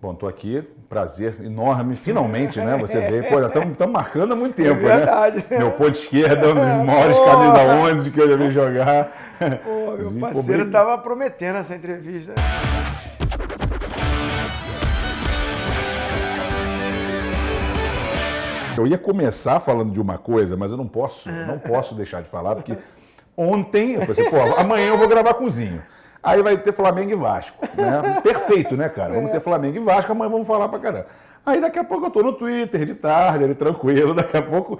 Bom, tô aqui, prazer enorme, finalmente, né? Você veio, pô, já estamos marcando há muito tempo, verdade. Né? Meu ponto esquerda, um dos maiores camisa 11 que eu já vi jogar. Pô, meu Zico, parceiro tava prometendo essa entrevista. Eu ia começar falando de uma coisa, mas eu não posso deixar de falar, porque ontem eu falei assim, pô, amanhã eu vou gravar com o Zinho. Aí vai ter Flamengo e Vasco, né? Perfeito, né, cara? Vamos ter Flamengo e Vasco, amanhã vamos falar pra caramba. Aí daqui a pouco eu tô no Twitter, de tarde, ali tranquilo, daqui a pouco,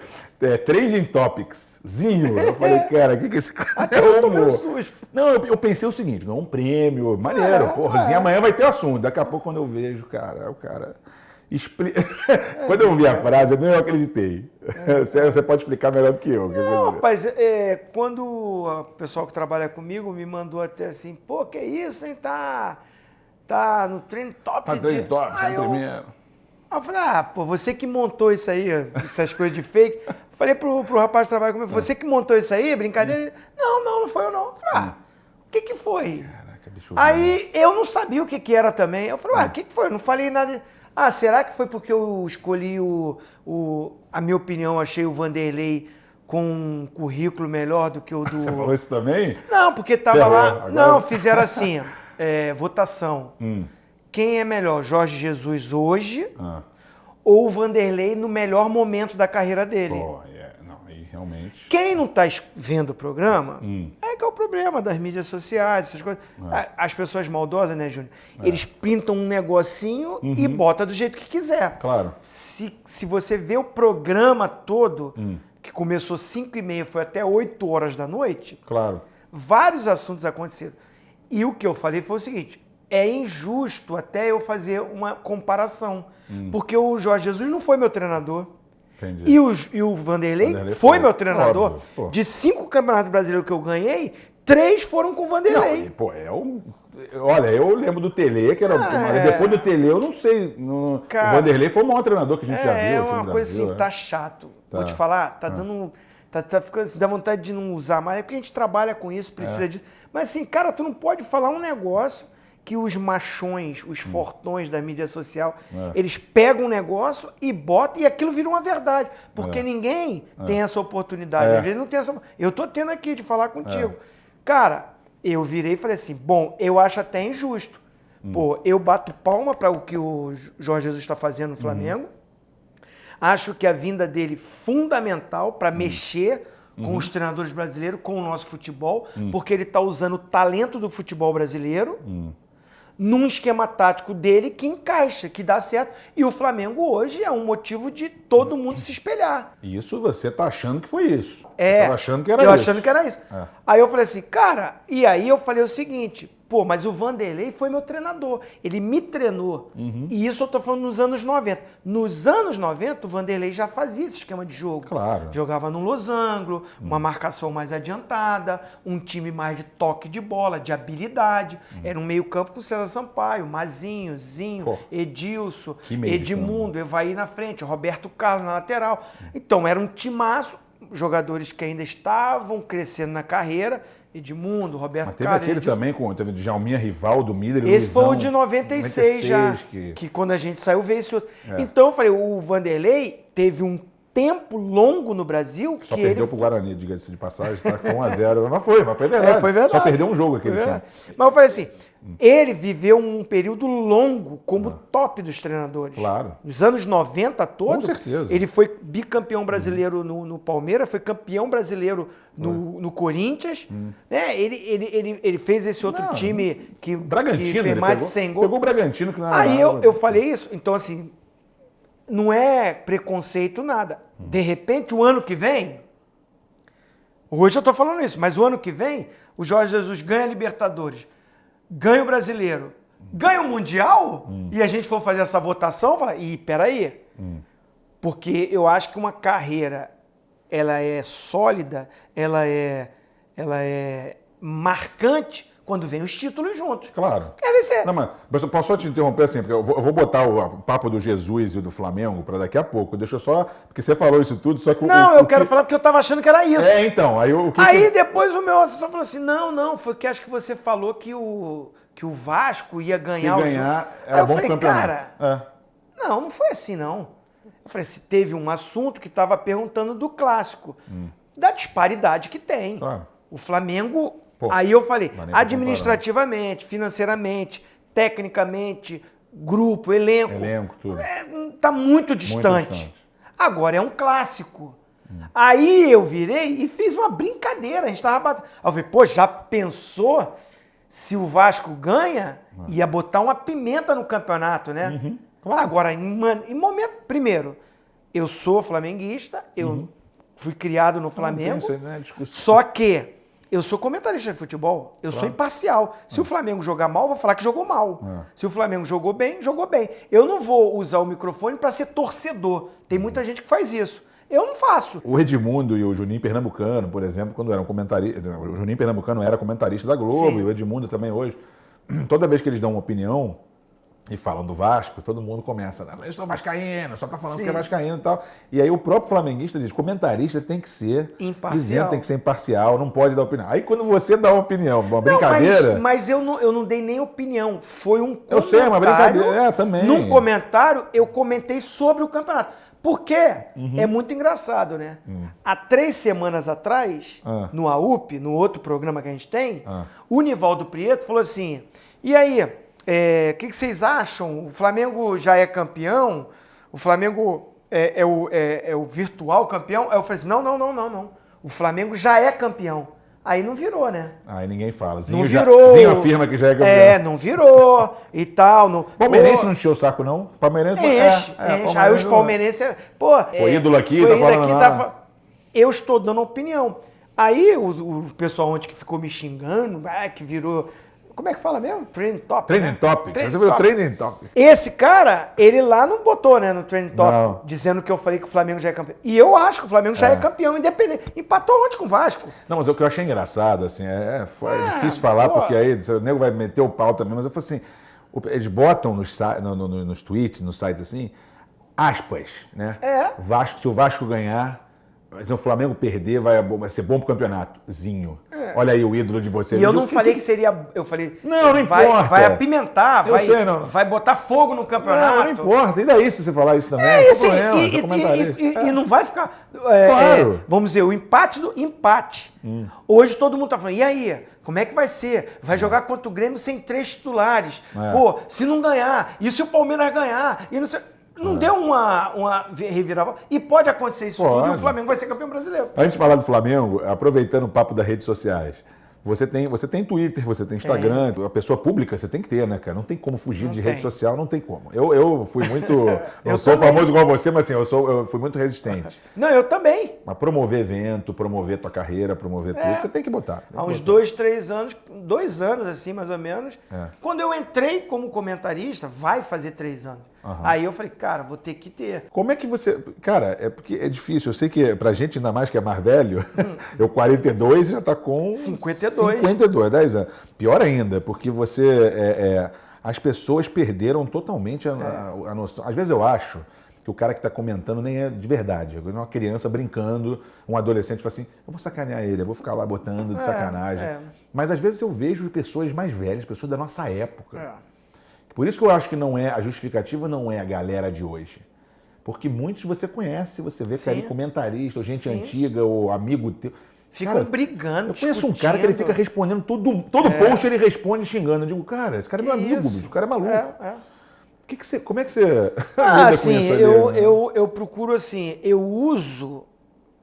Trending Topics, Zinho. Eu falei, cara, o que esse cara Até eu tomei um susto. Não, eu pensei o seguinte, ganhou um prêmio, maneiro, porra, Zinho, amanhã vai ter assunto. Daqui a pouco quando eu vejo, cara, o cara... Quando eu vi a frase, eu nem acreditei. Você pode explicar melhor do que eu. Não, rapaz, quando o pessoal que trabalha comigo me mandou até assim, pô, que isso, hein? Tá no Trend Top. Tá Trend Top, aí primeiro. Eu falei, pô, você que montou isso aí, essas coisas de fake. Falei pro rapaz que trabalha comigo, você que montou isso aí, brincadeira? Ele, não foi eu não. Eu falei, o que foi? Caraca, bicho. Aí eu não sabia o que era também. Eu falei, o que foi? Eu não falei nada. Será que foi porque eu escolhi a minha opinião, achei o Vanderlei com um currículo melhor do que o do... Você falou isso também? Não, porque tava lá... Agora... Não, fizeram assim, votação. Quem é melhor, Jorge Jesus hoje ou o Vanderlei no melhor momento da carreira dele? Realmente... Quem não está vendo o programa, que é o problema das mídias sociais, essas coisas. As pessoas maldosas, né, Júnior? Eles pintam um negocinho e botam do jeito que quiser. Claro. Se você vê o programa todo, que começou 5h30, foi até 8 horas da noite, claro, vários assuntos aconteceram. E o que eu falei foi o seguinte, é injusto até eu fazer uma comparação, porque o Jorge Jesus não foi meu treinador. Entendi. E o Vanderlei foi meu treinador. Óbvio, de 5 campeonatos brasileiros que eu ganhei, 3 foram com o Vanderlei. Não, pô, Olha, eu lembro do Tele, que era. Depois do Tele, eu não sei. Cara, o Vanderlei foi o maior treinador que a gente já viu. É uma coisa assim, tá chato. Vou te falar, tá dando. Tá ficando, dá vontade de não usar mais. É porque a gente trabalha com isso, precisa disso. Mas assim, cara, tu não pode falar um negócio que os machões, os fortões da mídia social, eles pegam um negócio e botam e aquilo vira uma verdade. Porque ninguém tem essa oportunidade. Às vezes não tem essa... Eu tô tendo aqui de falar contigo. Cara, eu virei e falei assim, bom, eu acho até injusto. Pô, eu bato palma para o que o Jorge Jesus está fazendo no Flamengo. Acho que a vinda dele fundamental para mexer com os treinadores brasileiros, com o nosso futebol, porque ele está usando o talento do futebol brasileiro num esquema tático dele que encaixa, que dá certo. E o Flamengo hoje é um motivo de todo mundo se espelhar. Isso você tá achando que foi isso. Você tá achando que era eu isso. achando que era isso. Aí eu falei assim, cara, e aí eu falei o seguinte, pô, mas o Vanderlei foi meu treinador. Ele me treinou. E isso eu tô falando nos anos 90. Nos anos 90, o Vanderlei já fazia esse esquema de jogo. Claro. Jogava num losango, uma marcação mais adiantada, um time mais de toque de bola, de habilidade. Era um meio campo com César Sampaio, Mazinho, Zinho, Edilson, Edmundo, Evaí na frente, Roberto Carlos na lateral. Então, era um timaço, jogadores que ainda estavam crescendo na carreira, Edmundo, Roberto Carlos. Mas teve aquele também, teve de Djalminha, Rivaldo, Miller, esse Luizão, foi o de 96 já, que quando a gente saiu veio esse outro. Então eu falei, o Vanderlei teve um tempo longo no Brasil só que perdeu pro Guarani, diga-se de passagem, tá com 1-0. Mas foi verdade. Foi verdade. Só perdeu um jogo aquele time. Mas eu falei assim, ele viveu um período longo como top dos treinadores. Claro. Nos anos 90 todos, com certeza. Ele foi bicampeão brasileiro no Palmeiras, foi campeão brasileiro no Corinthians. Né? Ele fez esse outro time que fez mais de 100 gols. Pegou o Bragantino, que não era Aí nada. eu falei isso, então assim, não é preconceito nada. De repente, o ano que vem, hoje eu tô falando isso, mas o ano que vem, o Jorge Jesus ganha a Libertadores, ganha o Brasileiro, ganha o Mundial, e a gente for fazer essa votação, fala, peraí, porque eu acho que uma carreira, ela é sólida, ela é marcante quando vem os títulos juntos. Claro. Deve ser. Não, mas eu posso só te interromper assim, porque eu vou botar o papo do Jesus e do Flamengo para daqui a pouco. Deixa eu só... Porque você falou isso tudo, só que... eu quero falar porque eu tava achando que era isso. Então. Aí depois o meu assessor falou assim, não, foi que acho que você falou que o que o Vasco ia ganhar Se o jogo. ganhar, Aí é eu bom falei, campeonato. cara, não foi assim, não. Eu falei, se teve um assunto que estava perguntando do clássico, da disparidade que tem. Claro. O Flamengo, Pô, aí eu falei, não dá nem pra administrativamente, financeiramente, tecnicamente, grupo, elenco. Elenco, tudo. Tá muito distante. distante. Agora é um clássico. Aí eu virei e fiz uma brincadeira. A gente tava batendo. Aí eu falei, pô, já pensou se o Vasco ganha? Ia botar uma pimenta no campeonato, né? Claro. Agora, em momento. Primeiro, eu sou flamenguista, eu fui criado no Flamengo. Isso aí, né? Discussão. Só que eu sou comentarista de futebol, eu sou imparcial. Se o Flamengo jogar mal, eu vou falar que jogou mal. Se o Flamengo jogou bem, jogou bem. Eu não vou usar o microfone para ser torcedor. Tem muita gente que faz isso. Eu não faço. O Edmundo e o Juninho Pernambucano, por exemplo, quando eram comentaristas. O Juninho Pernambucano era comentarista da Globo, Sim. e o Edmundo também hoje. Toda vez que eles dão uma opinião e falam do Vasco, todo mundo começa, eu sou vascaíno, só tá falando Sim. que é vascaíno e tal. E aí o próprio flamenguista diz, comentarista tem que ser Imparcial. isento, tem que ser imparcial, não pode dar opinião. Aí quando você dá uma opinião, uma brincadeira... Mas eu não dei nem opinião. Foi um comentário. Eu sei, uma brincadeira, também. Num comentário, eu comentei sobre o campeonato. Porque é muito engraçado, né? Há 3 semanas atrás, no AUP, no outro programa que a gente tem, o Nivaldo Prieto falou assim, e aí, o que vocês acham? O Flamengo já é campeão? O Flamengo é o virtual campeão? Aí eu falei assim, não. O Flamengo já é campeão. Aí não virou, né? Aí ninguém fala. Não virou. Zinho afirma que já é campeão. Não virou e tal. Palmeirense não encheu o saco, não? Palmeirense Enche. Aí os palmeirenses... Pô, foi ídolo aqui, tá falando lá. Eu estou dando opinião. Aí o pessoal ontem que ficou me xingando, que virou... Como é que fala mesmo? Trending Topic. Trending Topic. Você viu o Trending Topic? Esse cara, ele lá não botou, né, no Trending Topic, Não. dizendo que eu falei que o Flamengo já é campeão. E eu acho que o Flamengo já é campeão, independente. Empatou ontem com o Vasco. Não, mas o que eu achei engraçado, assim, foi difícil falar, porque aí o nego vai meter o pau também, mas eu falei assim, eles botam nos tweets, nos sites assim, aspas, né? Se o Vasco ganhar, se o Flamengo perder, vai ser bom pro campeonato. Zinho. Olha aí o ídolo de vocês. E eu não falei que seria... Eu falei... Não importa. Vai apimentar, vai botar fogo no campeonato. Não importa. E daí se você falar isso também? E não vai ficar... Claro. Vamos dizer, o empate do empate. Hoje todo mundo tá falando, e aí? Como é que vai ser? Vai jogar contra o Grêmio sem 3 titulares. Pô, se não ganhar, e se o Palmeiras ganhar? E não sei... Não deu uma reviravolta. E pode acontecer isso tudo e o Flamengo vai ser campeão brasileiro. Antes de falar do Flamengo, aproveitando o papo das redes sociais, você tem Twitter, você tem Instagram, a pessoa pública você tem que ter, né, cara? Não tem como fugir de rede social, não tem como. Eu fui muito... Não sou famoso igual você, mas assim, eu fui muito resistente. Não, eu também. Mas promover evento, promover tua carreira, promover tudo, você tem que botar. Há uns 2, 3 anos, 2 anos assim, mais ou menos, quando eu entrei como comentarista, vai fazer 3 anos. Aí eu falei, cara, vou ter que ter. Como é que você... Cara, é porque é difícil. Eu sei que pra gente, ainda mais que é mais velho, eu 42 já tá com... 52, 10 anos. Pior ainda, porque você... as pessoas perderam totalmente a noção. Às vezes eu acho que o cara que tá comentando nem é de verdade. É uma criança brincando, um adolescente fala assim, eu vou sacanear ele, eu vou ficar lá botando de sacanagem. Mas às vezes eu vejo pessoas mais velhas, pessoas da nossa época. Por isso que eu acho que a justificativa não é a galera de hoje. Porque muitos você conhece, você vê que é ali comentarista, ou gente antiga, ou amigo teu. Ficam brigando, eu conheço um cara que ele fica respondendo todo post, ele responde xingando. Eu digo, cara, esse cara é meu amigo, bicho, o cara é maluco. Como é que você lida com isso aí? Eu procuro assim, eu uso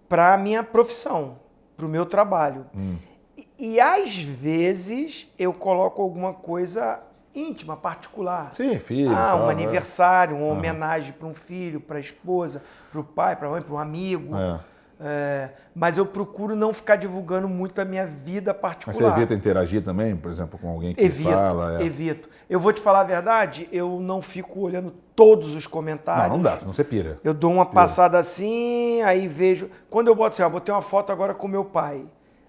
para a minha profissão, para o meu trabalho. E às vezes eu coloco alguma coisa íntima, particular. Sim, filho. Um aniversário, uma homenagem para um filho, para a esposa, para o pai, para a mãe, para um amigo. Mas eu procuro não ficar divulgando muito a minha vida particular. Mas você evita interagir também, por exemplo, com alguém que fala? Evito. Eu vou te falar a verdade, eu não fico olhando todos os comentários. Não dá, senão você pira. Eu dou uma passada assim, aí vejo... Quando eu boto assim, botei uma foto agora com meu pai.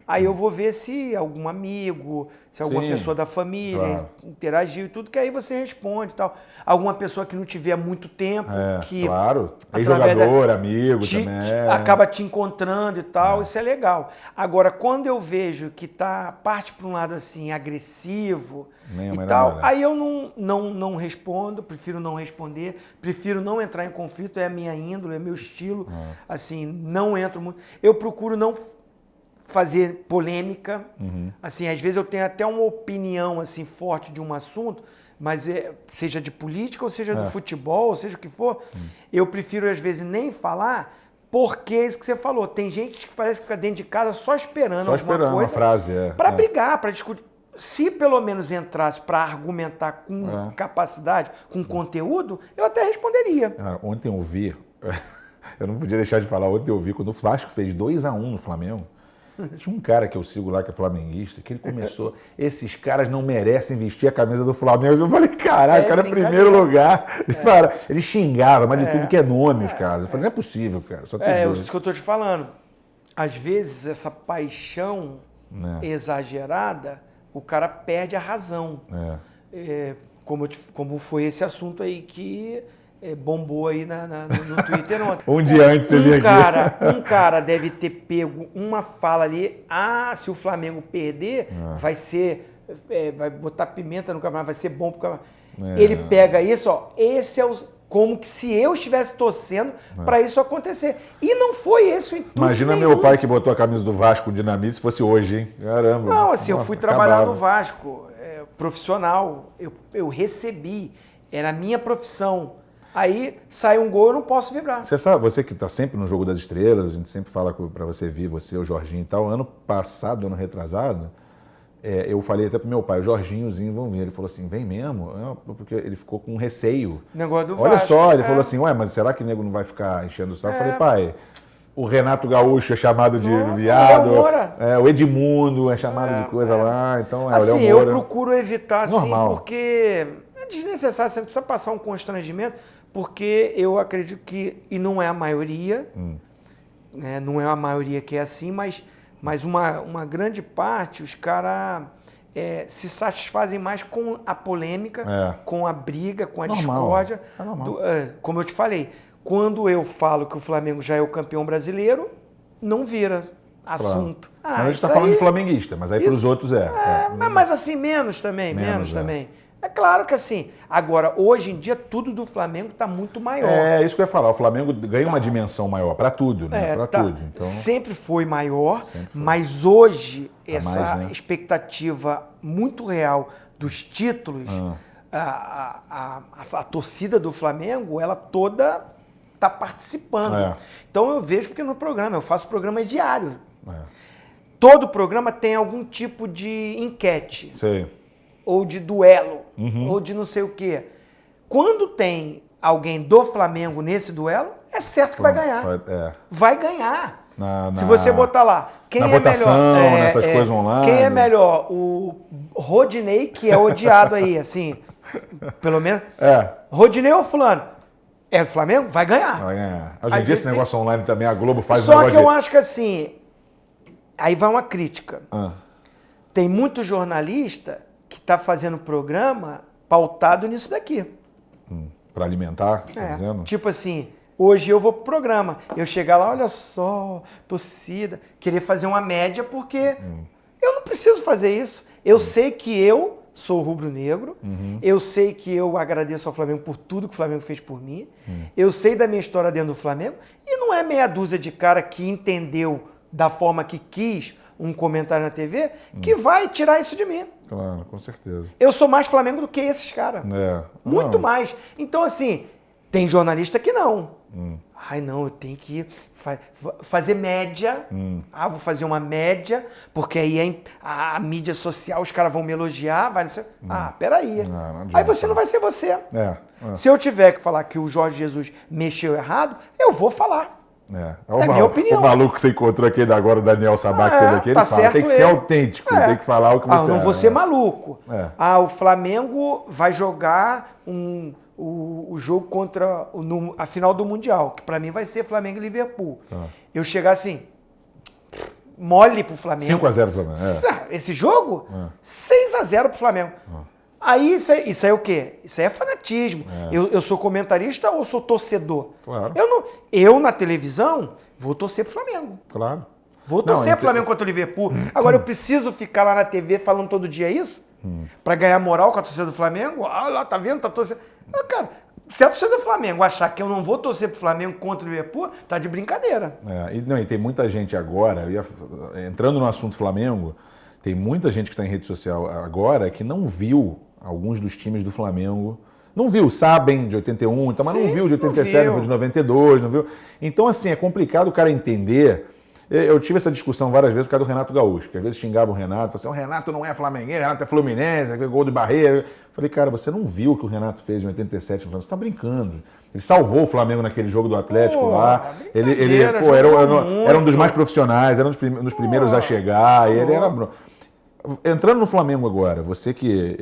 Aí eu vou ver se algum amigo, se alguma Sim, pessoa da família claro. interagiu e tudo, que aí você responde e tal. Alguma pessoa que não tiver muito tempo, que claro. através Ex-jogador, amigo te- também. acaba te encontrando e tal, isso é legal. Agora, quando eu vejo que parte para um lado assim, agressivo Nem a e menor tal, hora. aí eu não respondo, prefiro não responder, prefiro não entrar em conflito, é a minha índole, é meu estilo, assim, não entro muito. Eu procuro não fazer polêmica, assim, às vezes eu tenho até uma opinião assim forte de um assunto, mas seja de política, ou seja do futebol, ou seja o que for, eu prefiro às vezes nem falar, porque é isso que você falou, tem gente que parece que fica dentro de casa só esperando Só alguma esperando coisa uma frase. para brigar, para discutir. Se pelo menos entrasse para argumentar com capacidade, com conteúdo, eu até responderia. Cara, ontem eu vi, eu não podia deixar de falar, ontem eu vi, quando o Vasco fez 2-1 no Flamengo, tinha um cara que eu sigo lá, que é flamenguista, que ele começou, esses caras não merecem vestir a camisa do Flamengo. Eu falei, caralho, o cara é primeiro lugar. Cara, ele xingava, mas de tudo que é nome, os caras. Eu falei, não é possível, cara, só tem dois. Isso que eu tô te falando. Às vezes, essa paixão exagerada, o cara perde a razão. Como foi esse assunto aí que bombou aí no Twitter ontem. Um dia antes você veio aqui. Um cara deve ter pego uma fala ali, se o Flamengo perder, vai botar pimenta no campeonato, vai ser bom pro campeonato. Ele pega isso, esse é como que se eu estivesse torcendo para isso acontecer. E não foi esse o intuito. Imagina nenhum. meu pai que botou a camisa do Vasco com dinamite se fosse hoje, hein? Caramba. Não, assim, eu fui trabalhar acabava. no Vasco, profissional, eu recebi, era a minha profissão. Aí sai um gol, eu não posso vibrar. Você sabe, você que está sempre no Jogo das Estrelas, a gente sempre fala para você vir, você, o Jorginho e tal. Ano passado, ano retrasado, eu falei até pro meu pai, o Jorginhozinho vão vir. Ele falou assim, vem mesmo? Porque ele ficou com receio. Negócio do Olha Vasco, só, ele falou assim, ué, mas será que o nego não vai ficar enchendo o saco? Eu falei, pai, o Renato Gaúcho é chamado de viado, o Edmundo é chamado de coisa lá, então assim, o Léo Moura. Eu procuro evitar, assim, Normal. porque é desnecessário, você não precisa passar um constrangimento, porque eu acredito que, e não é a maioria, né, não é a maioria que é assim, mas uma grande parte, os caras se satisfazem mais com a polêmica, com a briga, com a discórdia. É normal. Como eu te falei, quando eu falo que o Flamengo já é o campeão brasileiro, não vira assunto. Claro. Mas a gente está falando de flamenguista, mas aí para os outros Mas assim, menos também. É claro que assim, agora, hoje em dia, tudo do Flamengo está muito maior. É isso que eu ia falar, o Flamengo ganha uma dimensão maior para tudo, né? Para tudo. Então, sempre foi maior, mas hoje essa expectativa muito real dos títulos, a torcida do Flamengo, ela toda está participando. Então eu vejo porque no programa, eu faço programa diário. Todo programa tem algum tipo de enquete. Sei. Ou de duelo, ou de não sei o quê. Quando tem alguém do Flamengo nesse duelo, é certo que vai ganhar. Vai ganhar. Se você botar lá, quem é votação, melhor? Nessas coisas online. Quem é melhor? O Rodinei, que é odiado aí, assim, pelo menos. Rodinei ou fulano? É do Flamengo? Vai ganhar. Vai ganhar. Hoje em dia esse negócio online também, a Globo faz Só que eu acho que assim, aí vai uma crítica. Tem muito jornalista que está fazendo programa pautado nisso daqui. Para alimentar, tá dizendo? Tipo assim, hoje eu vou pro programa, eu chegar lá, olha só, torcida, querer fazer uma média, porque eu não preciso fazer isso. Eu sei que eu sou rubro-negro, eu sei que eu agradeço ao Flamengo por tudo que o Flamengo fez por mim, eu sei da minha história dentro do Flamengo, e não é meia dúzia de cara que entendeu da forma que quis um comentário na TV, que vai tirar isso de mim. Claro, com certeza. Eu sou mais Flamengo do que esses caras. Muito mais. Então, assim, tem jornalista que não. Ai, não, eu tenho que fazer média. Vou fazer uma média, porque aí a mídia social, os caras vão me elogiar. Não sei. Peraí. Aí você não vai ser você. Se eu tiver que falar que o Jorge Jesus mexeu errado, eu vou falar. É a minha opinião. O maluco que você encontrou aqui agora, o Daniel Sabá, que teve aqui, ele fala, tem que ser autêntico, tem que falar o que você eu não vou ser maluco. O Flamengo vai jogar o jogo contra a final do Mundial, que pra mim vai ser Flamengo e Liverpool. Eu chegar assim, mole pro Flamengo. 5x0 pro Flamengo. Esse jogo, 6x0 pro Flamengo. Aí isso aí é o quê? Isso aí é fanatismo. Eu sou comentarista ou sou torcedor? Claro. Eu na televisão, vou torcer pro Flamengo. Claro. Vou torcer pro Flamengo contra o Liverpool. Agora eu preciso ficar lá na TV falando todo dia isso? Pra ganhar moral com a torcida do Flamengo? Ah, lá, tá vendo? Tá torcendo. Cara, se a torcida do Flamengo achar que eu não vou torcer pro Flamengo contra o Liverpool, tá de brincadeira. E tem muita gente agora, entrando no assunto Flamengo, tem muita gente que está em rede social agora que não viu alguns dos times do Flamengo. Não viu, sabem de 81, mas não viu de 87, não viu de 92, não viu. Então, assim, é complicado o cara entender. Eu tive essa discussão várias vezes por causa do Renato Gaúcho, porque às vezes xingava o Renato, falava assim, o Renato não é flamenguês, o Renato é fluminense, gol de Barreira. Falei, cara, você não viu o que o Renato fez em 87, você está brincando. Ele salvou o Flamengo naquele jogo do Atlético lá. Ele era um dos mais profissionais, era um dos primeiros a chegar. E ele era... Entrando no Flamengo agora, você que...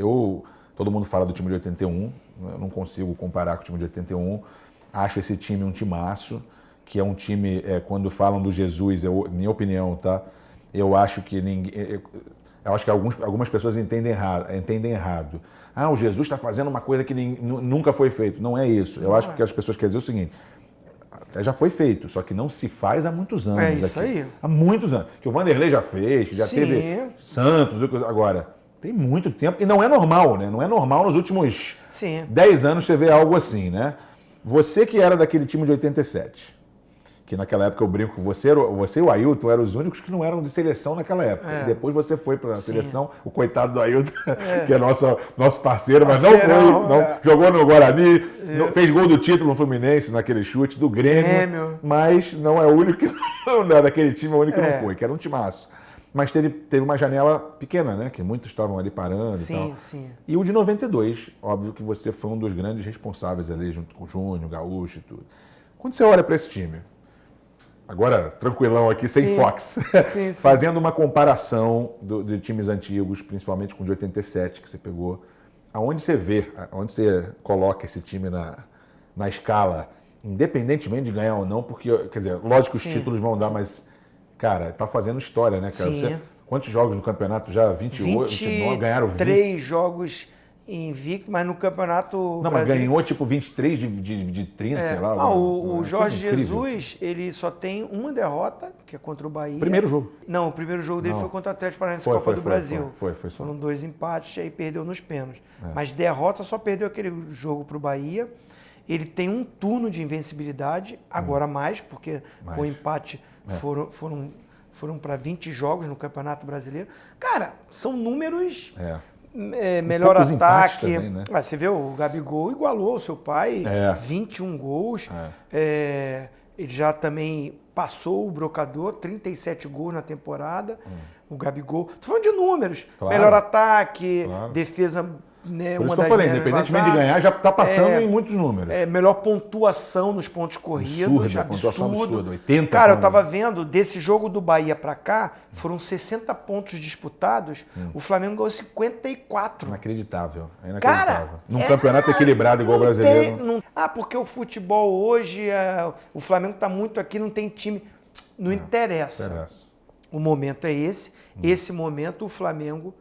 Todo mundo fala do time de 81, eu não consigo comparar com o time de 81. Acho esse time um timaço, que é um time, quando falam do Jesus, minha opinião, tá? Eu acho que algumas pessoas entendem errado. Ah, o Jesus está fazendo uma coisa que nunca foi feito. Não é isso. Eu acho que as pessoas querem dizer o seguinte, até já foi feito, só que não se faz há muitos anos. É isso aqui. aí. Há muitos anos. Que o Vanderlei já fez, que já teve Santos, agora... Tem muito tempo, e não é normal, né? Não é normal nos últimos 10 anos você ver algo assim, né? Você que era daquele time de 87, que naquela época eu brinco, você e o Ailton eram os únicos que não eram de seleção naquela época. E depois você foi para a seleção, o coitado do Ailton, que é nosso parceiro, mas não foi, jogou no Guarani, fez gol do título no Fluminense, naquele chute do Grêmio, mas não é o único que não é daquele time, é o único que não foi, que era um timaço. Mas teve uma janela pequena, né? Que muitos estavam ali parando e tal. E o de 92, óbvio que você foi um dos grandes responsáveis ali, junto com o Júnior, Gaúcho e tudo. Quando você olha para esse time, agora tranquilão aqui, sem Fox, fazendo uma comparação de times antigos, principalmente com o de 87 que você pegou, aonde você coloca esse time na escala, independentemente de ganhar ou não, porque, quer dizer, lógico que os títulos vão dar, mas... Cara, tá fazendo história, né, cara? Quantos jogos no campeonato já? 28, 29, ganharam 20? 3 jogos invicto, mas no campeonato... Não, mas ganhou tipo 23 de 30, sei lá. O Jorge Jesus, ele só tem uma derrota, que é contra o Bahia. Primeiro jogo. Não, o primeiro jogo dele foi contra o Atlético Paranaense, Copa do Brasil. Foi. Foram 2 empates, aí perdeu nos pênaltis. Mas derrota, só perdeu aquele jogo pro Bahia. Ele tem um turno de invencibilidade, agora mais, porque com o empate... Foram para 20 jogos no Campeonato Brasileiro. Cara, são números... melhor ataque. Também, né? Você vê, o Gabigol igualou o seu pai, 21 gols. Ele já também passou o Brocador, 37 gols na temporada. O Gabigol... Tô falando de números. Melhor ataque, defesa... Né, por isso que eu falei, independentemente de ganhar, já está passando em muitos números. Melhor pontuação nos pontos corridos. Pontuação absurda, 80. Cara, eu estava vendo, desse jogo do Bahia para cá, foram 60 pontos disputados, o Flamengo ganhou 54. Inacreditável. Cara, num campeonato equilibrado igual o brasileiro. Porque o futebol hoje, o Flamengo está muito aqui, não tem time. Não interessa. O momento é esse. Esse momento, o Flamengo,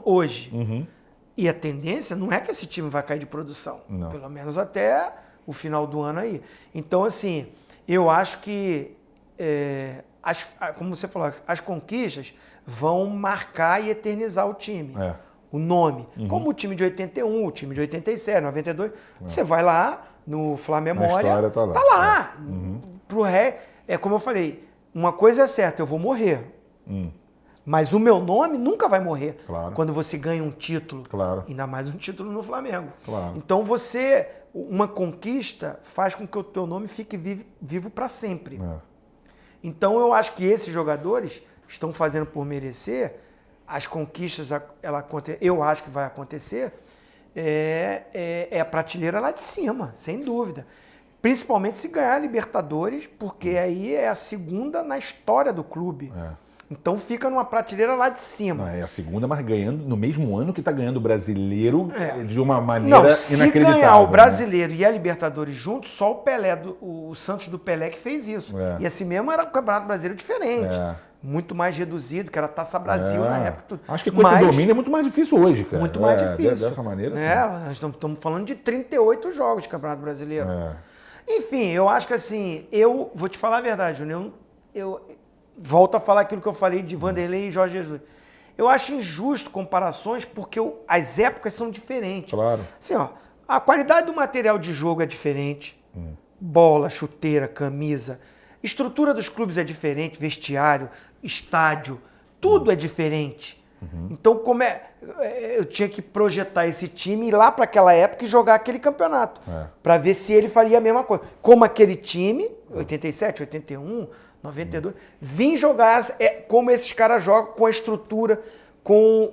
hoje. E a tendência não é que esse time vai cair de produção. Não. Pelo menos até o final do ano aí. Então, assim, eu acho que, como você falou, as conquistas vão marcar e eternizar o time. O nome. Como o time de 81, o time de 87, 92. Você vai lá no Flamemória, tá lá. Pro como eu falei, uma coisa é certa, eu vou morrer. Mas o meu nome nunca vai morrer quando você ganha um título. Ainda mais um título no Flamengo. Então uma conquista faz com que o teu nome fique vivo para sempre. Então eu acho que esses jogadores estão fazendo por merecer. As conquistas, eu acho que vai acontecer, a prateleira lá de cima, sem dúvida. Principalmente se ganhar a Libertadores, porque aí é a segunda na história do clube. Então fica numa prateleira lá de cima. É a segunda, mas ganhando no mesmo ano que está ganhando o brasileiro de uma maneira inacreditável. Se ganhar o brasileiro e a Libertadores juntos, só o Pelé, o Santos do Pelé que fez isso. E esse mesmo era um campeonato brasileiro diferente. Muito mais reduzido, que era Taça Brasil na época. Acho que com esse domínio é muito mais difícil hoje, cara. Muito mais difícil. Dessa maneira, sim. Nós estamos falando de 38 jogos de Campeonato Brasileiro. Enfim, eu acho que assim, eu vou te falar a verdade, Júnior, eu volto a falar aquilo que eu falei de Vanderlei e Jorge Jesus. Eu acho injusto comparações porque as épocas são diferentes. Claro. Assim, ó, a qualidade do material de jogo é diferente. Bola, chuteira, camisa. Estrutura dos clubes é diferente, vestiário, estádio, tudo é diferente. Então, eu tinha que projetar esse time, ir lá para aquela época e jogar aquele campeonato. Para ver se ele faria a mesma coisa. Como aquele time, 87, 81, 92, vim jogar como esses caras jogam, com a estrutura, com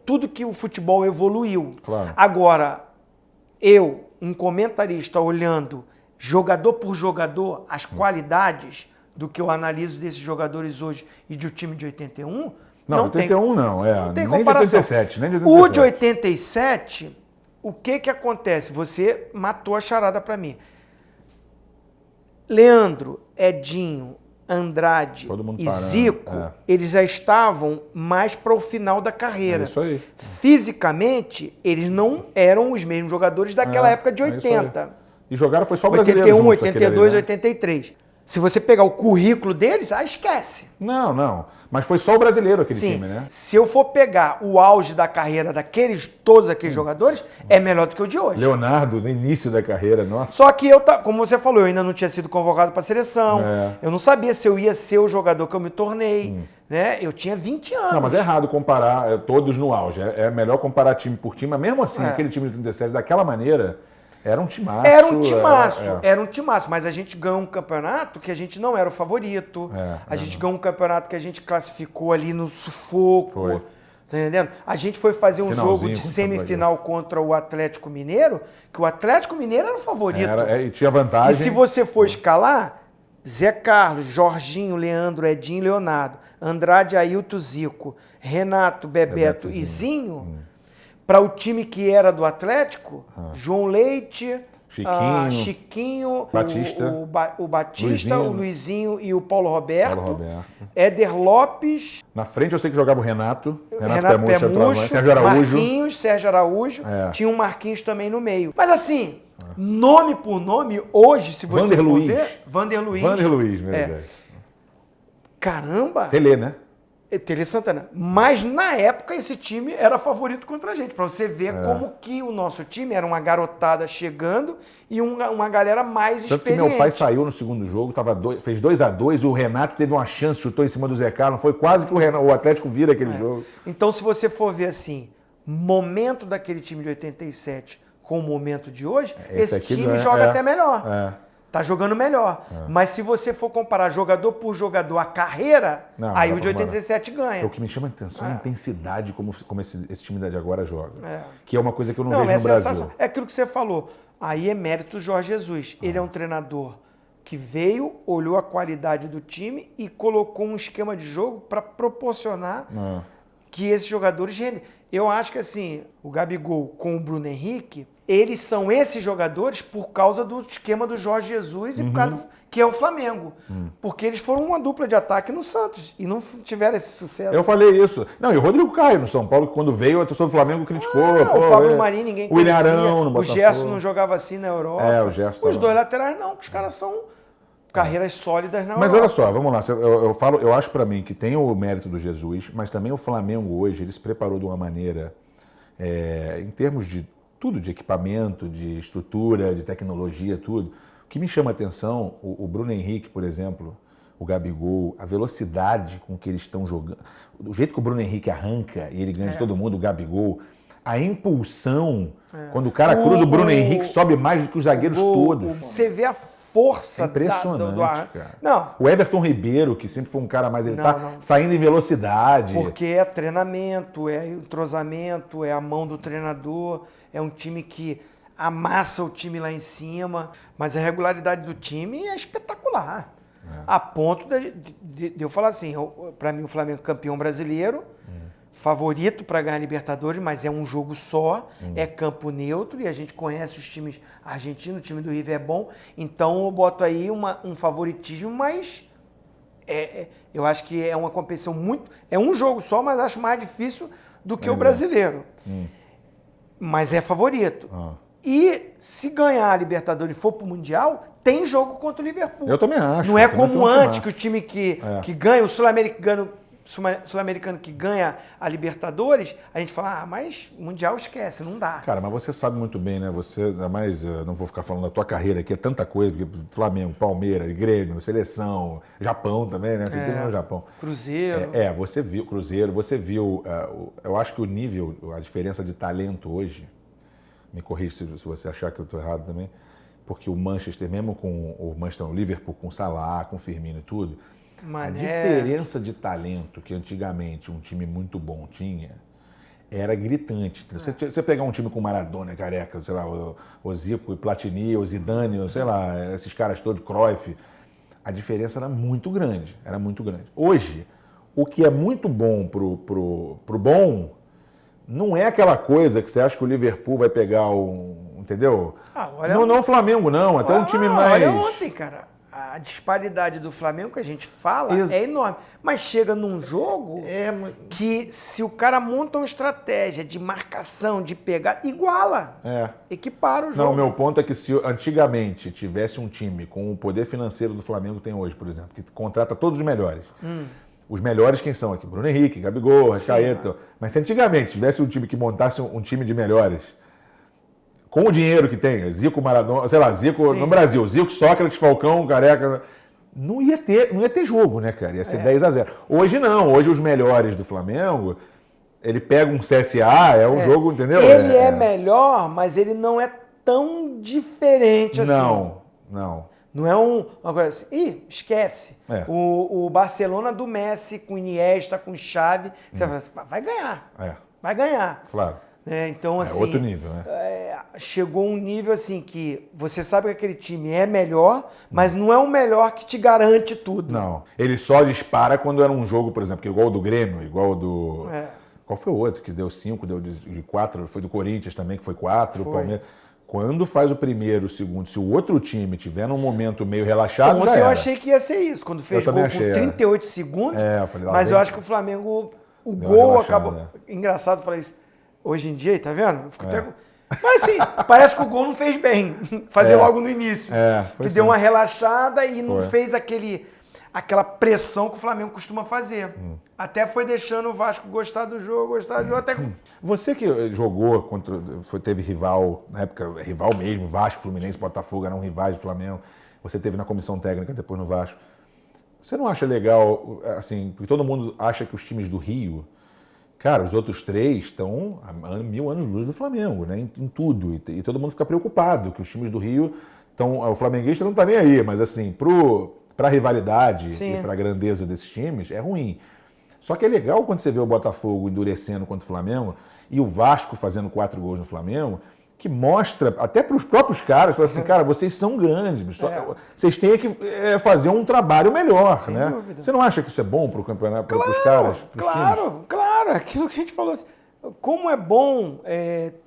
tudo que o futebol evoluiu. Claro. Agora, um comentarista olhando jogador por jogador, as qualidades do que eu analiso desses jogadores hoje e de um time de 81, não 81 não tem nem comparação. De 87, nem de 87. O de 87, o que acontece? Você matou a charada para mim. Leandro, Edinho, Andrade e Zico, eles já estavam mais para o final da carreira. É isso aí. Fisicamente, eles não eram os mesmos jogadores daquela época de 80. E jogaram foi só brasileiro 81, juntos, 82, né? 83. Se você pegar o currículo deles, esquece. Não. Mas foi só o brasileiro aquele time, né? Se eu for pegar o auge da carreira todos aqueles jogadores, é melhor do que o de hoje. Leonardo, no início da carreira, nossa. Só que como você falou, eu ainda não tinha sido convocado para a seleção. Eu não sabia se eu ia ser o jogador que eu me tornei. Né? Eu tinha 20 anos. Não, mas é errado comparar todos no auge. É melhor comparar time por time. Mas mesmo assim, aquele time de 37, daquela maneira... Era um timaço. Era um timaço, mas a gente ganhou um campeonato que a gente não era o favorito. A gente ganhou um campeonato que a gente classificou ali no sufoco. Foi. Tá entendendo? A gente foi fazer um jogo de semifinal contra o Atlético Mineiro, que o Atlético Mineiro era o favorito. E tinha vantagem. E se você for escalar, Zé Carlos, Jorginho, Leandro, Edinho, Leonardo, Andrade, Ailton, Zico, Renato, Bebeto e Zinho... Para o time que era do Atlético, João Leite, Chiquinho, Batista, o Batista, o Luizinho e o Paulo Roberto. Éder Lopes. Na frente eu sei que jogava o Renato Pé Sérgio Araújo. Sérgio Araújo. Tinha um Marquinhos também no meio. Mas assim, nome por nome, hoje, se você for ver... Vander Luiz, verdade. Caramba! Tele, né? Tele Santana. Mas na época esse time era favorito contra a gente. Pra você ver como que o nosso time era uma garotada chegando e uma galera mais experiente. Tanto que meu pai saiu no segundo jogo, fez 2-2, o Renato teve uma chance, chutou em cima do Zé Carlos. Foi quase que o Atlético vira aquele jogo. Então se você for ver assim, momento daquele time de 87 com o momento de hoje, esse time joga até melhor. Tá jogando melhor. Mas se você for comparar jogador por jogador a carreira, aí o de 87 ganha. O que me chama a atenção é a intensidade como esse time de agora joga. Que é uma coisa que eu não vejo no Brasil. É aquilo que você falou. Aí é mérito do Jorge Jesus. Ele é um treinador que veio, olhou a qualidade do time e colocou um esquema de jogo para proporcionar que esses jogadores rendem. Eu acho que assim, o Gabigol com o Bruno Henrique, eles são esses jogadores por causa do esquema do Jorge Jesus e por causa que é o Flamengo. Porque eles foram uma dupla de ataque no Santos e não tiveram esse sucesso. Eu falei isso. Não, e o Rodrigo Caio no São Paulo, que quando veio, a torcida do Flamengo criticou. O Pablo Marinho ninguém conhecia. O Ilharão no Botafogo. O Gerson não jogava assim na Europa. O Gerson. Os dois laterais não, que os caras são carreiras sólidas na Europa. Mas olha só, vamos lá. Eu acho pra mim que tem o mérito do Jesus, mas também o Flamengo hoje, ele se preparou de uma maneira, em termos de tudo, de equipamento, de estrutura, de tecnologia, tudo. O que me chama a atenção, o Bruno Henrique, por exemplo, o Gabigol, a velocidade com que eles estão jogando, o jeito que o Bruno Henrique arranca e ele ganha de todo mundo, o Gabigol, a impulsão, quando o cara cruza o Bruno Henrique, sobe mais do que os zagueiros todos. Você vê a força impressionante, cara. Não. O Everton Ribeiro, que sempre foi um cara mais... Ele saindo em velocidade. Porque é treinamento, é entrosamento, é a mão do treinador, é um time que amassa o time lá em cima, mas a regularidade do time é espetacular. A ponto de eu falar assim, para mim o Flamengo campeão brasileiro, favorito para ganhar a Libertadores, mas é um jogo só, é campo neutro e a gente conhece os times argentinos, o time do River é bom, então eu boto aí um favoritismo, mas eu acho que é uma competição muito... É um jogo só, mas acho mais difícil do que o brasileiro. Mas é favorito. E se ganhar a Libertadores e for pro Mundial, tem jogo contra o Liverpool. Eu também acho. Não é como antes, que o time que ganha, o sul-americano que ganha a Libertadores, a gente fala, mas Mundial esquece, não dá. Cara, mas você sabe muito bem, né? Você, ainda mais, não vou ficar falando da tua carreira aqui, é tanta coisa, porque Flamengo, Palmeiras, Grêmio, Seleção, Japão também, né? Você teve no Japão. Cruzeiro. Você viu, Cruzeiro, você viu, eu acho que o nível, a diferença de talento hoje, me corrija se você achar que eu estou errado também, porque o Manchester, mesmo com o Manchester, o Liverpool, com o Salah, com o Firmino e tudo, a diferença de talento que antigamente um time muito bom tinha era gritante. Você pegar um time com Maradona, Careca, sei lá, o Zico, o Platini, o Zidane, sei lá, esses caras todos, Cruyff, a diferença era muito grande, Hoje, o que é muito bom pro bom não é aquela coisa que você acha que o Liverpool vai pegar entendeu? Não o Flamengo, não, até um time mais... Olha ontem, cara. A disparidade do Flamengo que a gente fala é enorme. Mas chega num jogo que se o cara monta uma estratégia de marcação, de pegar, iguala. Equipara o jogo. Não, o meu ponto é que se antigamente tivesse um time com o poder financeiro do Flamengo tem hoje, por exemplo, que contrata todos os melhores. Os melhores quem são aqui? Bruno Henrique, Gabigol, Rascaeta. Mas se antigamente tivesse um time que montasse um time de melhores, com o dinheiro que tem, Zico, Maradona, sei lá, Zico no Brasil, Zico, Sócrates, Falcão, Careca, não ia ter jogo, né, cara? Ia ser 10-0. Hoje não, hoje os melhores do Flamengo, ele pega um CSA, é um jogo, entendeu? Ele é melhor, mas ele não é tão diferente assim. Não. Não é uma coisa assim, esquece. O Barcelona do Messi, com Iniesta, com Xavi, você fala assim, vai ganhar. Vai ganhar. Claro. Então, assim... outro nível, né? Chegou um nível, assim, que você sabe que aquele time é melhor, mas não é o melhor que te garante tudo. Não. Ele só dispara quando era um jogo, por exemplo, igual o do Grêmio, igual o do... Qual foi o outro que deu 5, deu de 4? Foi do Corinthians também, que foi 4, o Palmeiras... Quando faz o primeiro, o segundo, se o outro time tiver num momento meio relaxado, ontem eu achei que ia ser isso, quando fez gol com 38 segundos, eu falei, mas eu acho que o Flamengo, o gol acabou... Engraçado falar isso. Hoje em dia, tá vendo? Eu fico até... Mas assim, parece que o gol não fez bem, fazer logo no início. Que deu uma relaxada e não fez aquela pressão que o Flamengo costuma fazer. Até foi deixando o Vasco gostar do jogo, até... Você que jogou teve rival, na época, rival mesmo, Vasco, Fluminense, Botafogo eram rivais do Flamengo. Você teve na comissão técnica, depois no Vasco. Você não acha legal, assim, porque todo mundo acha que os times do Rio, cara, os outros 3 estão a 1000 anos-luz do Flamengo, né? Em tudo. E todo mundo fica preocupado que os times do Rio estão... O flamenguista não tá nem aí, mas assim, pra rivalidade e pra grandeza desses times, é ruim. Só que é legal quando você vê o Botafogo endurecendo contra o Flamengo e o Vasco fazendo 4 gols no Flamengo, que mostra, até para os próprios caras, fala assim, cara, vocês são grandes, vocês têm que fazer um trabalho melhor, sem né? Dúvida. Você não acha que isso é bom para o campeonato, para os caras? Claro, aquilo que a gente falou. Assim, como é bom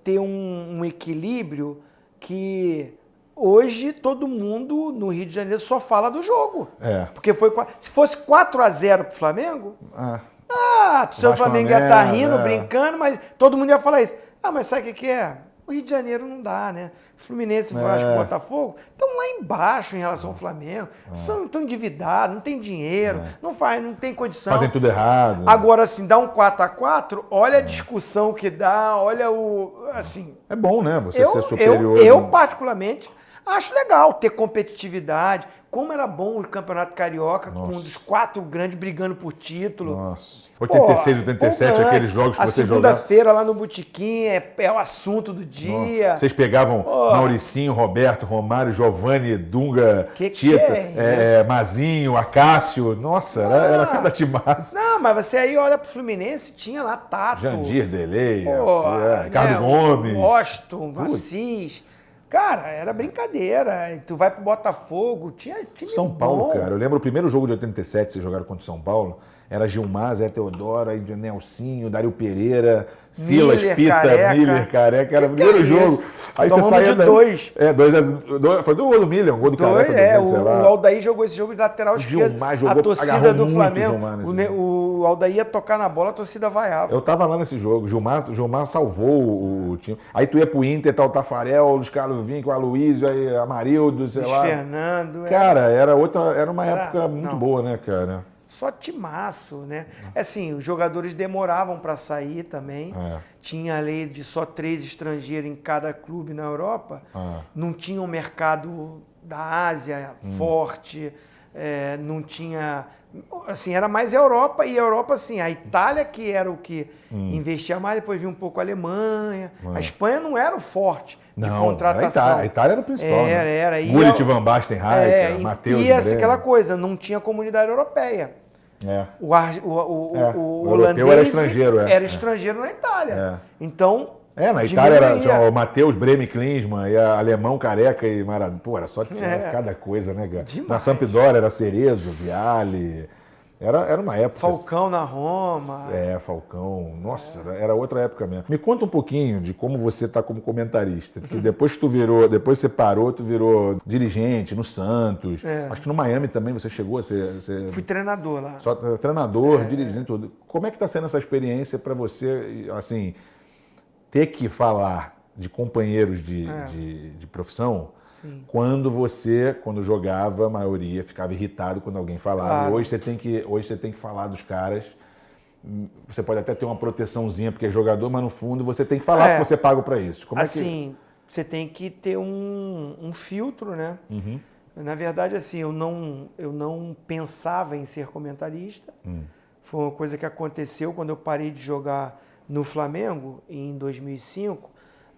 ter um equilíbrio que hoje todo mundo no Rio de Janeiro só fala do jogo. Porque se fosse 4-0 pro Flamengo, o Flamengo ia estar rindo, brincando, mas todo mundo ia falar isso. Mas sabe o que é? O Rio de Janeiro não dá, né? Fluminense, Vasco, Botafogo estão lá embaixo em relação ao Flamengo. Estão endividados, não tem dinheiro, não tem condição. Fazem tudo errado. Agora, assim, dá um 4-4, olha a discussão que dá, olha o... Assim, é bom, né? Você ser superior. Eu particularmente, acho legal ter competitividade. Como era bom o Campeonato Carioca, com um dos 4 grandes brigando por título. Nossa. 86, 87, aqueles jogos que você jogava. A segunda-feira lá no Botequim é o assunto do dia. Vocês pegavam Mauricinho, Roberto, Romário, Giovanni, Dunga, Tita, Mazinho, Acácio. Nossa, era cada timaço. Não, mas você aí olha pro Fluminense, tinha lá Tato. Jandir, Delei, Ricardo Gomes. Washington, Assis. Cara, era brincadeira. Tu vai pro Botafogo, tinha time São Paulo, bom. cara. Eu lembro o primeiro jogo de 87, vocês jogaram contra o São Paulo. Era Gilmar, Zé Teodoro, aí Nelsinho, Dário Pereira, Silas, Miller, Pita, Careca. Miller, Careca. Era o Que primeiro é jogo. isso? Aí Tomamos você saía de 2. Foi do gol do Miller, um gol do Careca. O Aldair jogou esse jogo de lateral esquerdo. Gilmar jogou, A torcida agarrou do muito Flamengo, Gilmar nesse o Aldair ia tocar na bola, a torcida vaiava. Eu tava lá nesse jogo. Gilmar salvou o time. Aí tu ia pro Inter, tá o Tafarel, Luiz Carlos Vinco, o Aloysio, aí Amarildo, sei lá. Fernando. Cara, era uma época muito boa, né, cara? Só timaço, né? Assim, os jogadores demoravam para sair também. Tinha a lei de só 3 estrangeiros em cada clube na Europa. Não tinha um mercado da Ásia forte. Não tinha... Assim, era mais a Europa. E a Europa, assim, a Itália que era o que investia mais. Depois vinha um pouco a Alemanha. A Espanha não era o forte de contratação. A Itália era o principal, Era. Gullit, Van Basten, Raik, Matheus. E aquela coisa, não tinha comunidade europeia. O holandês era estrangeiro, era estrangeiro na Itália. Então, na Itália tinha o Matheus, Bremen, Klinsmann, e Alemão, Careca e Maradona. Pô, era só cada coisa, né, cara? Demais. Na Sampdoria era Cerezo, Vialli. Era uma época... Falcão na Roma. Falcão. Nossa, era outra época mesmo. Me conta um pouquinho de como você tá como comentarista. Porque depois que depois você parou, tu virou dirigente no Santos. Acho que no Miami também você chegou a ser... Fui treinador lá. Só treinador, dirigente, tudo. Como é que tá sendo essa experiência para você, assim, ter que falar de companheiros de profissão... Sim. Quando jogava, a maioria ficava irritado quando alguém falava. Claro. Hoje você tem que falar dos caras. Você pode até ter uma proteçãozinha porque é jogador, mas no fundo você tem que falar que você paga para isso. Como assim, você tem que ter um filtro, né? Na verdade, assim, eu não pensava em ser comentarista. Foi uma coisa que aconteceu quando eu parei de jogar no Flamengo em 2005.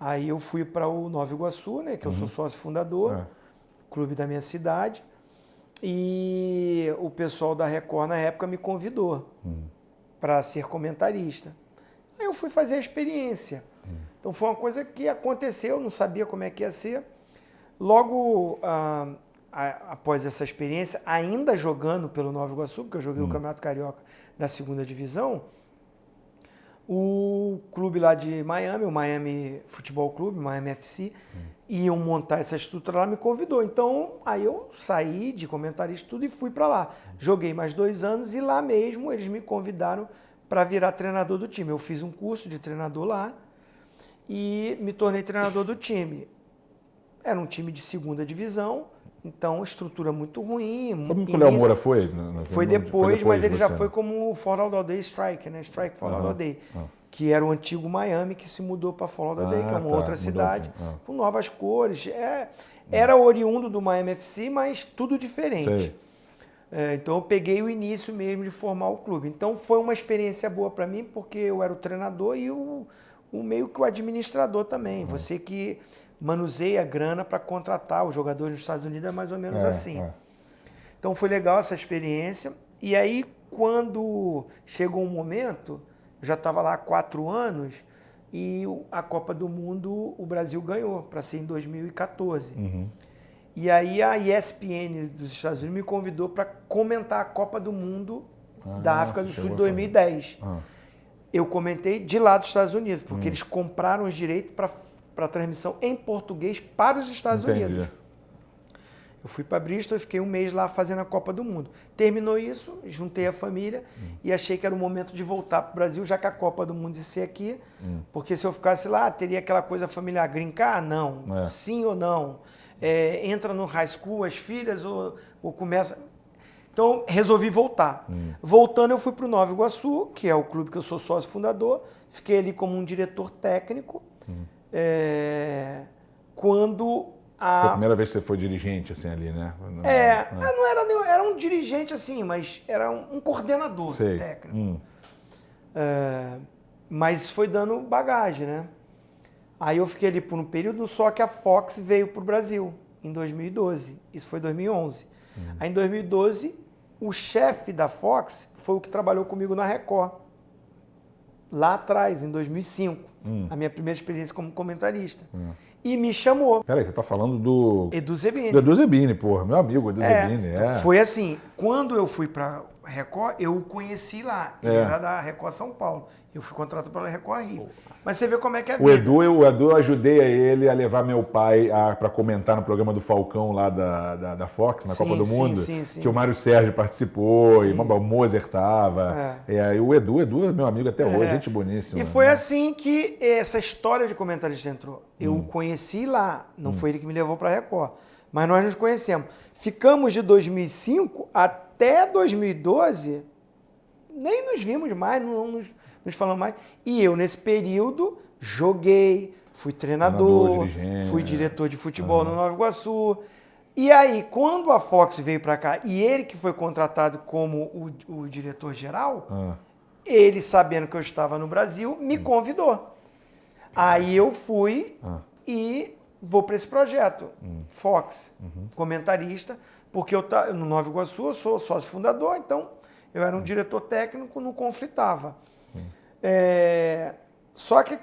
Aí eu fui para o Nova Iguaçu, né, que eu sou sócio fundador, clube da minha cidade, e o pessoal da Record na época me convidou para ser comentarista. Aí eu fui fazer a experiência. Então foi uma coisa que aconteceu, não sabia como é que ia ser. Logo após essa experiência, ainda jogando pelo Nova Iguaçu, porque eu joguei o Campeonato Carioca da 2ª Divisão, o clube lá de Miami, o Miami Futebol Clube, Miami FC, iam montar essa estrutura lá, me convidou. Então, aí eu saí de comentarista tudo e fui para lá. Joguei mais 2 anos e lá mesmo eles me convidaram para virar treinador do time. Eu fiz um curso de treinador lá e me tornei treinador do time. Era um time de 2ª divisão, então estrutura muito ruim. Como que o Léo Moura foi? Foi depois, mas ele já foi como Fort Lauderdale Strike, né? Strike Fort Lauderdale, que era o antigo Miami que se mudou para Fort Lauderdale, que é uma outra cidade, com novas cores. Era oriundo do Miami FC, mas tudo diferente. Então eu peguei o início mesmo de formar o clube. Então foi uma experiência boa para mim, porque eu era o treinador e o meio que o administrador também. Você que manuseia a grana para contratar os jogadores nos Estados Unidos, é mais ou menos assim. Então foi legal essa experiência. E aí, quando chegou um momento, eu já estava lá há 4 anos, e a Copa do Mundo o Brasil ganhou, para ser em 2014. E aí a ESPN dos Estados Unidos me convidou para comentar a Copa do Mundo da África do Sul de 2010. Eu comentei de lá dos Estados Unidos, porque eles compraram os direitos para transmissão em português para os Estados Unidos. Eu fui para Bristol e fiquei 1 mês lá fazendo a Copa do Mundo. Terminou isso, juntei a família e achei que era o momento de voltar para o Brasil, já que a Copa do Mundo ia ser aqui, porque se eu ficasse lá, teria aquela coisa familiar, grincar? Não. Sim ou não? Entra no high school as filhas ou começa... Então, resolvi voltar. Voltando, eu fui para o Nova Iguaçu, que é o clube que eu sou sócio fundador, fiquei ali como um diretor técnico. Quando Foi a primeira vez que você foi dirigente, assim, ali, né? Não era um dirigente, assim, mas era um coordenador técnico. Mas foi dando bagagem, né? Aí eu fiquei ali por um período, só que a Fox veio para o Brasil, em 2012. Isso foi 2011. Aí em 2012, o chefe da Fox foi o que trabalhou comigo na Record. Lá atrás, em 2005. A minha primeira experiência como comentarista. e me chamou. Peraí, você tá falando do Edu Zebini. do Edu Zebini, porra, meu amigo, Edu Zebini. Então, foi assim, quando eu fui pra Record, eu o conheci lá. Ele era da Record São Paulo. Eu fui contratado pela Record Rio. Mas você vê como é que é a vida. O Edu, eu ajudei ele a levar meu pai para comentar no programa do Falcão lá da Fox, na Copa do Mundo, sim. que o Mário Sérgio participou, e o Moser tava. E o Edu é meu amigo até hoje, gente boníssima. E foi assim que essa história de comentarista entrou. Eu o conheci lá, não foi ele que me levou para a Record, mas nós nos conhecemos. Ficamos de 2005 até 2012, nem nos vimos mais, não nos falamos mais. E eu, nesse período, joguei, fui treinador, fui diretor de futebol no Nova Iguaçu. E aí, quando a Fox veio para cá, e ele que foi contratado como o diretor-geral, ele, sabendo que eu estava no Brasil, me convidou. Aí eu fui e vou para esse projeto, Fox, comentarista, porque eu no Nova Iguaçu eu sou sócio fundador, então eu era um diretor técnico, não conflitava. Só que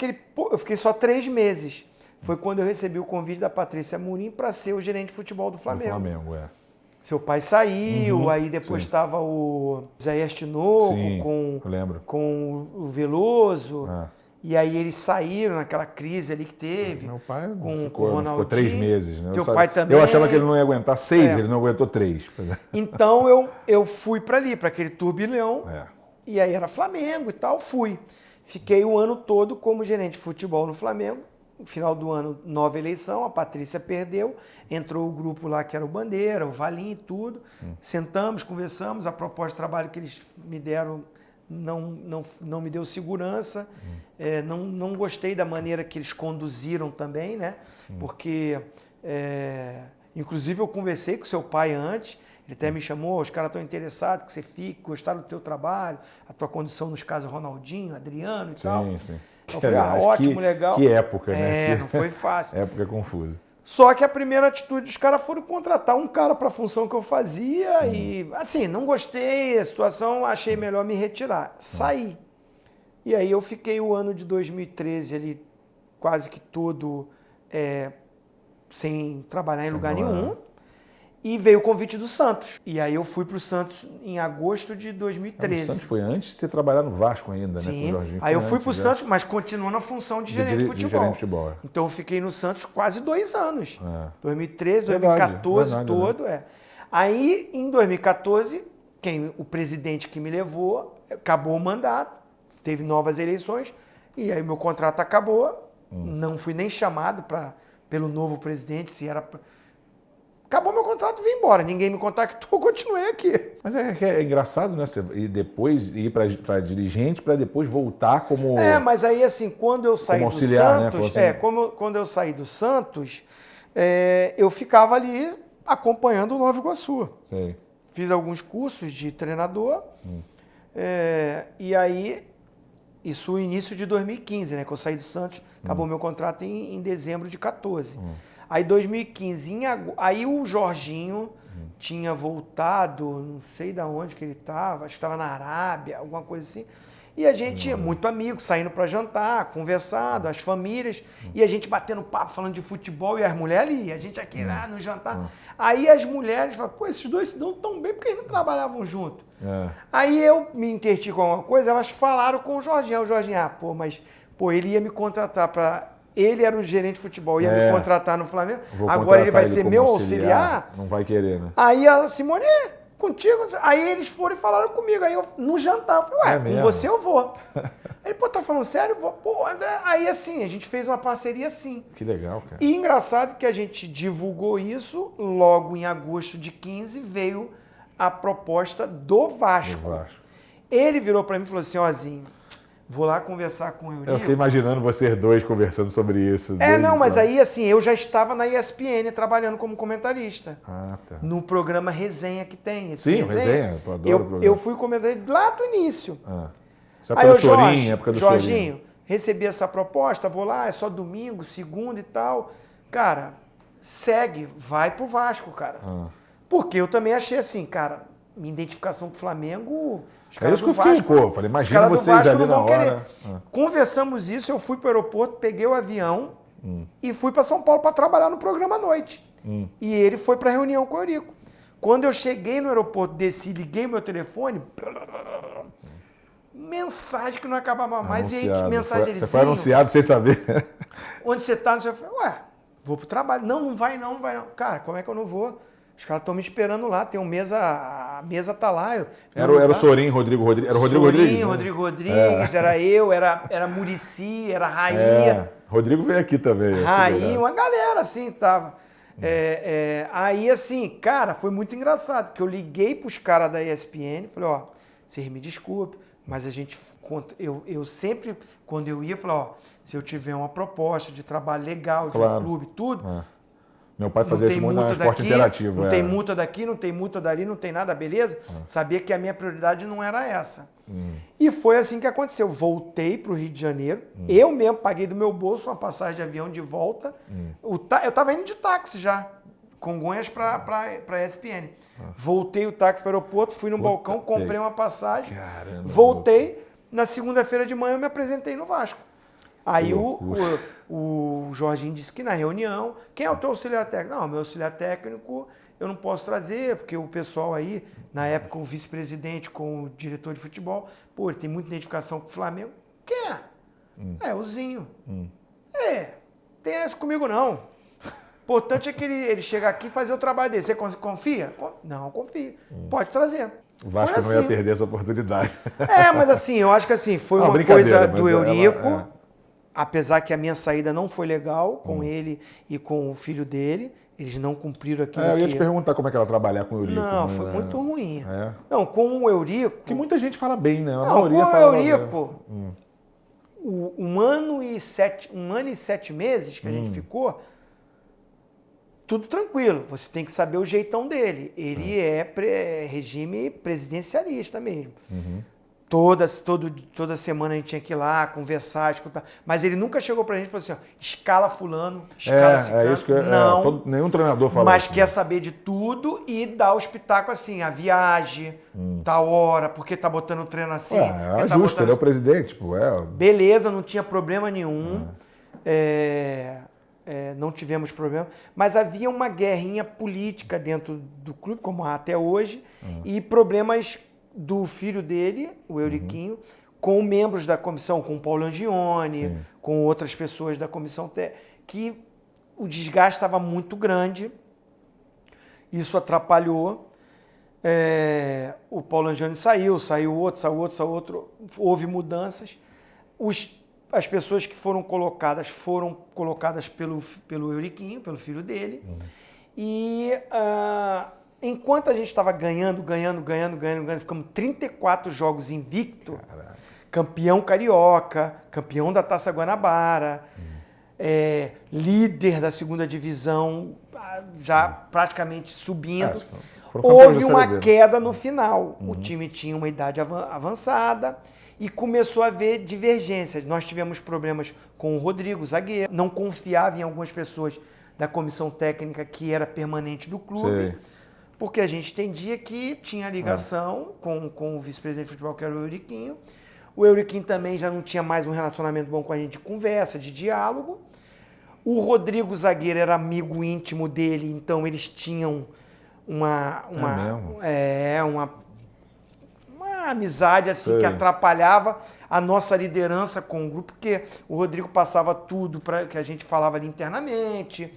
eu fiquei só 3 meses. Foi quando eu recebi o convite da Patrícia Amorim para ser o gerente de futebol do Flamengo. Seu pai saiu, aí depois estava o Isaías Tinoco com o Veloso. E aí eles saíram naquela crise ali que teve. Meu pai ficou 3 meses, né? Teu pai também. Eu achava que ele não ia aguentar 6, ele não aguentou 3. Então eu fui para ali, para aquele turbilhão. E aí era Flamengo e tal, fui. Fiquei o ano todo como gerente de futebol no Flamengo. No final do ano, nova eleição, a Patrícia perdeu, entrou o grupo lá que era o Bandeira, o Valim e tudo. Sentamos, conversamos, a proposta de trabalho que eles me deram não me deu segurança. Não gostei da maneira que eles conduziram também, né? Porque, inclusive, eu conversei com seu pai antes, ele até me chamou, os caras estão interessados que você fique, gostaram do teu trabalho, a tua condução nos casos Ronaldinho, Adriano e tal. Sim. Eu falei, ótimo, legal. Que época, né? Não foi fácil. Época confusa. Só que a primeira atitude dos caras foram contratar um cara para a função que eu fazia e, assim, não gostei da situação, achei melhor me retirar. Saí. E aí eu fiquei o ano de 2013 ali quase que todo sem trabalhar em lugar nenhum. E veio o convite do Santos. E aí eu fui para o Santos em agosto de 2013. O Santos foi antes de você trabalhar no Vasco ainda, Sim. né? Com o Jorginho. Aí eu fui para o Santos, mas continuou na função de gerente de futebol. gerente de futebol. Então eu fiquei no Santos quase 2 anos. 2013, 2014, verdade, todo. Aí em 2014, o presidente que me levou, acabou o mandato, teve novas eleições, e aí meu contrato acabou. Não fui nem chamado pelo novo presidente, se era... Acabou meu contrato e vim embora. Ninguém me contactou, continuei aqui. Mas é engraçado, né? Você ir depois ir para dirigente para depois voltar como... Mas aí assim, quando eu saí do Santos... Né? Quando eu saí do Santos, eu ficava ali acompanhando o Nova Iguaçu. Sei. Fiz alguns cursos de treinador. E aí, isso no início de 2015, né? Que eu saí do Santos, acabou meu contrato em dezembro de 14. Aí 2015, aí o Jorginho tinha voltado, não sei de onde que ele estava, acho que estava na Arábia, alguma coisa assim. E a gente, muito amigo, saindo para jantar, conversando, as famílias, e a gente batendo papo, falando de futebol, e as mulheres ali, a gente aqui lá no jantar. Aí as mulheres falaram, pô, esses dois se dão tão bem, porque eles não trabalhavam junto. Aí eu me interti com alguma coisa, elas falaram com o Jorginho. O Jorginho, mas ele ia me contratar para... Ele era o gerente de futebol, ia me contratar no Flamengo. Agora ele vai ser meu auxiliar. Não vai querer, né? Aí a Simone, contigo. Aí eles foram e falaram comigo. Aí eu, no jantar, eu falei, com você eu vou. Ele, tá falando sério? Eu vou. Aí assim, a gente fez uma parceria assim. Que legal, cara. E engraçado que a gente divulgou isso, logo em agosto de 15 veio a proposta do Vasco. Ele virou para mim e falou assim, Zinho, vou lá conversar com o Eurico. Eu fiquei imaginando vocês dois conversando sobre isso. Mas aí assim, eu já estava na ESPN trabalhando como comentarista. Tá. No programa Resenha que tem. Sim, Resenha. Eu adoro o programa. Eu fui comentarista lá do início. Aí eu, época do Jorginho, recebi essa proposta, vou lá, é só domingo, segunda e tal. Cara, segue, vai pro Vasco, cara. Porque eu também achei assim, cara, minha identificação com o Flamengo... É isso que eu fiquei, falei, imagina vocês ali na hora. Conversamos isso, eu fui para o aeroporto, peguei o avião, e fui para São Paulo para trabalhar no programa à noite. E ele foi para a reunião com o Eurico. Quando eu cheguei no aeroporto, desci, liguei meu telefone, mensagem que não acabava mais, Anunciado. e aí mensagem dele. Você foi anunciado sem saber. Onde você tá? Eu falei, ué, vou pro trabalho. Não vai não. Cara, como é que eu não vou? Os caras estão me esperando lá, tem a mesa tá lá. Era o Sorin, Rodrigo Rodrigues. Era o Rodrigo Rodrigues? Rodrigo Rodrigues, era eu, era Muricy, era Rainha. Rodrigo veio aqui também. Rainha, uma galera assim, tava. Aí assim, cara, foi muito engraçado, que eu liguei pros caras da ESPN, falei, ó, vocês me desculpem, mas a gente, eu sempre, quando eu ia, falei, ó, se eu tiver uma proposta de trabalho legal, de um clube, tudo... Meu pai fazia isso muito no esporte interativo. Não tem multa daqui, não tem multa dali, não tem nada, beleza? Sabia que a minha prioridade não era essa. E foi assim que aconteceu. Voltei para o Rio de Janeiro, eu mesmo paguei do meu bolso uma passagem de avião de volta. Eu estava indo de táxi já, Congonhas para a ESPN. Voltei o táxi para o aeroporto, fui no balcão, comprei uma passagem, voltei. Na segunda-feira de manhã eu me apresentei no Vasco. Aí o Jorginho disse que na reunião, quem é o teu auxiliar técnico? Não, meu auxiliar técnico eu não posso trazer, porque o pessoal aí, na época o vice-presidente com o diretor de futebol, pô, ele tem muita identificação com o Flamengo. Quem é? É, o Zinho. Tem essa comigo não. O importante é que ele chegar aqui e fazer o trabalho dele. Você confia? Não, confio. Pode trazer. O Vasco não ia perder essa oportunidade. Mas assim, eu acho que assim, foi uma coisa do Eurico. Apesar que a minha saída não foi legal com ele e com o filho dele, eles não cumpriram aquilo eu ia te perguntar como é que era trabalhar com o Eurico. Não, foi muito ruim. Não, com o Eurico... Que muita gente fala bem, né? Com o Eurico, um ano e 7 meses que a gente ficou, tudo tranquilo. Você tem que saber o jeitão dele. Ele é regime presidencialista mesmo. Toda semana a gente tinha que ir lá, conversar, escutar. Mas ele nunca chegou pra gente e falou assim, ó, escala fulano, escala ciclano. Isso que não. Nenhum treinador fala mas isso. Quer saber de tudo e dá o espetáculo assim, a viagem, tal hora, porque tá botando o treino assim. É justo, ele é o presidente. Beleza, não tinha problema nenhum. Não tivemos problema. Mas havia uma guerrinha política dentro do clube, como há até hoje, e problemas do filho dele, o Euriquinho, com membros da comissão, com o Paulo Angione, com outras pessoas da comissão, que o desgaste estava muito grande, isso atrapalhou. O Paulo Angione saiu outro, houve mudanças. As pessoas que foram colocadas pelo Euriquinho, pelo filho dele, e... enquanto a gente estava ganhando, ficamos 34 jogos invicto, campeão carioca, campeão da Taça Guanabara, líder da segunda divisão, já praticamente subindo. Houve uma queda no final. O time tinha uma idade avançada e começou a haver divergências. Nós tivemos problemas com o Rodrigo, zagueiro, não confiava em algumas pessoas da comissão técnica que era permanente do clube. Porque a gente entendia que tinha ligação com o vice-presidente de futebol, que era o Euriquinho. O Euriquinho também já não tinha mais um relacionamento bom com a gente de conversa, de diálogo. O Rodrigo zagueiro era amigo íntimo dele, então eles tinham uma amizade assim que atrapalhava a nossa liderança com o grupo, porque o Rodrigo passava tudo para que a gente falava ali internamente.